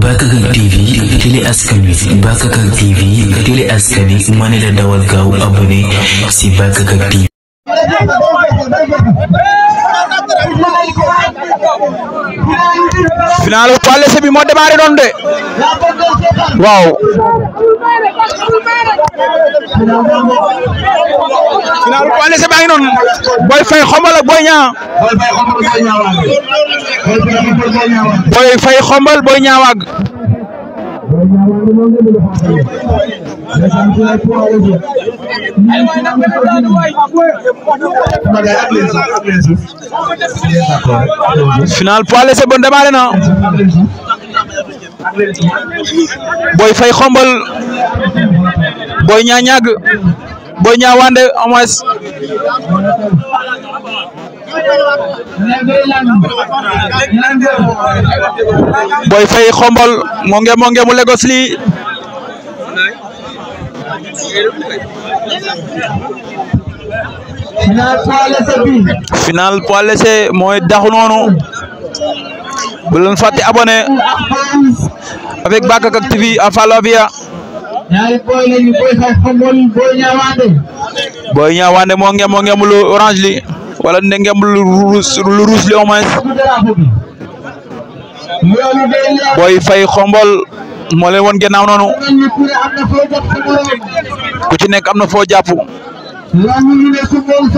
Bakakak TV télé askan wi Bakakak TV télé askan wi ma ne la dawal gaaw abonné si Bakakak TV. final poids léger bi moo démarré doon de waaw final poids léger baa ngi noonu Boy Faye Xombal ak Boy Niang Boy Faye Xombal Boy Niang Wag final poids léger bon démarré na Boy Faye Xombal Boy Niang ñag Boy Niang Wande au moins Boy Faye Xombal moo nge mu Lagos li final poids léger mooy daxu noonu bu leen fàtte abonné avec Bakakak TV à Falavia. Boy Niang Wande moo nge lu orange li wala ne ngem lu rouge li au moins Boy Faye Xombal moo leen woon gannaaw noonu ku ci nekk am na foo jàpp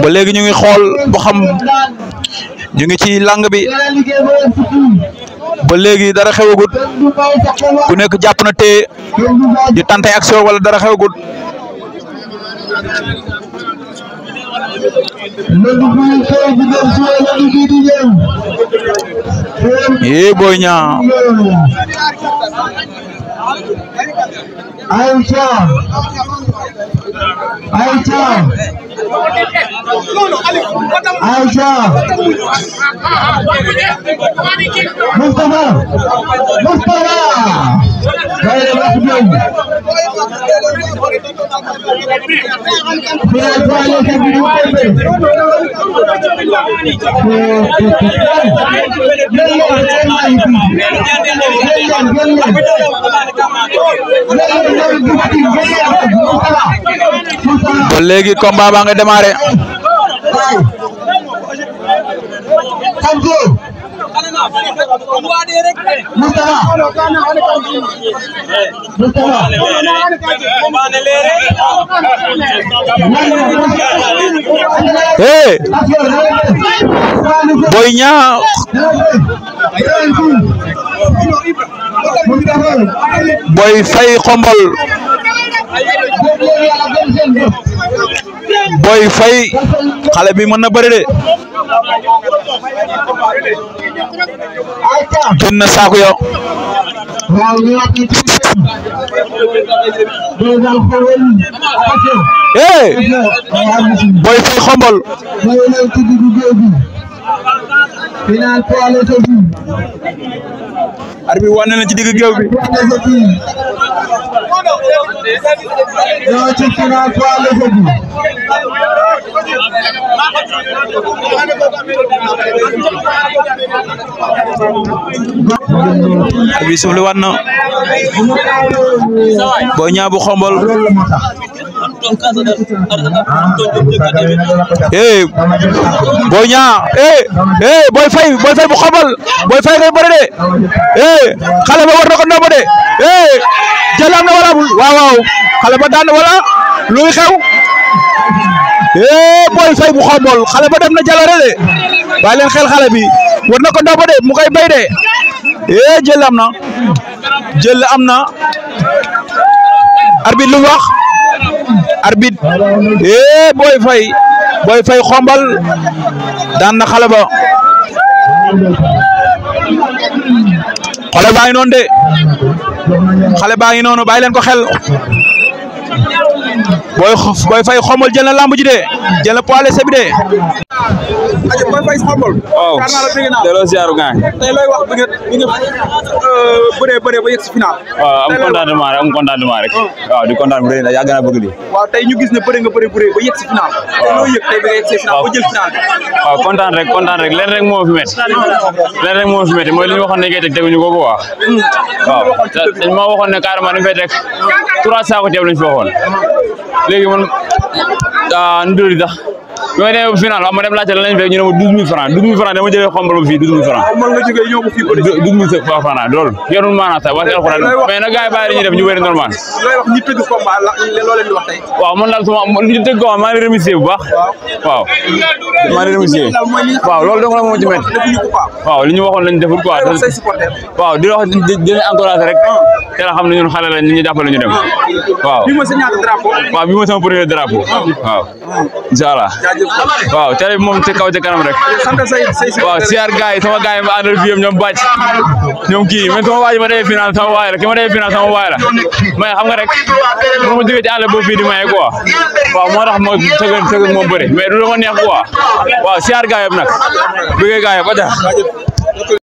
ba léegi ñu ngi xool bu xam ñu ngi ci lang bi ba léegi dara xewagut ku nekk jàpp na te di tenter action wala dara xewagut yee Boy Niang ba léegi combat ba nga démarré hey Boy Niang Boy Faye Xombal Boy Faye xale bi mën na bëri de gën na saako yow hey Boy Faye Xombal final poids léger bi arbitre wane na ci digg géew bi ñoo ci final poids léger bi arbitre suuf li wan na Boy Niang bu Xombal eh Boy Niang Boy Faye bu Xombal Boy Faye ngay bëre de xale ba war na ko ndombo de jël am na wala waaw xale ba daan wala luy xew Boy Faye bu Xombal xale ba dem na jaloore de bàyyi leen xel xale bi war na ko ndombo de mu koy bay de jël am na arbitre lu wax arbitre Boy Faye Xombal daan na xale ba xale baa ngi noonu de xale baa ngi noonu bàyyi leen ko xel Boy Faye Xombal jël na lamb ji de jël na poids léger bi de aja Boy Faye xambal delloo ziaru gaay tey looy wax bi nga bëree ba yegg si final waaw am contentement rek waaw di kontaan bu rëy la yàgg naa bëgg lii waaw tey ñu gis ne bëri nga bëri ba yegg si final tey loo yëg tey bi nga yegg si final ba jël final waaw kontaan rek leen rek moo fi métti mooy li ñu waxoon ne ngay teg teguñu ko quoi waaw dañ ma waxoon ne carrément dañ fay teg 3 saako ceeb lañ fi waxoon léegi man nu dóori tax bi ma demee final ma dem laajte lan lañ fekk ñu ne ma 12000 francs dama jëlee xombal ba fii 12000 francs xombal nga jógee ñëw ba fii 12000 francs loolu yorul maanaam sax wax alxuraan mais nag gars yi bàyyi dañuy def ñu bëri normal looy wax ñi tëgg combat loo leen di wax tey waaw man daal sama ñu tëgg combat maa ngi remercier bu baax waaw maa ngi remercier waaw loolu dong la moo ci métti waaw li ñu waxoon lañ deful quoi waaw di wax di encouragé rek te la xam ne ñun xale la ñu jàppale ñu dem waaw bi mooy sa ñaata drapeau waaw bi mooy sama premier drapeau waaw inshallah waaw télé bi moom ci kaw ci kanam rek waaw siyaar gars yi sama gars yi ma àndal fi yëpp ñoom bàcc ñoom kii man sama waaj ma defee final sama waay la ki ma defee final sama waay la mais xam nga rek mu ma jógee ci àll boobu fii di maye quoi waaw moo tax ma tëgg moom bëri mais du la ma neex quoi waaw siyaar gars yëpp nag bëggee gars yëpp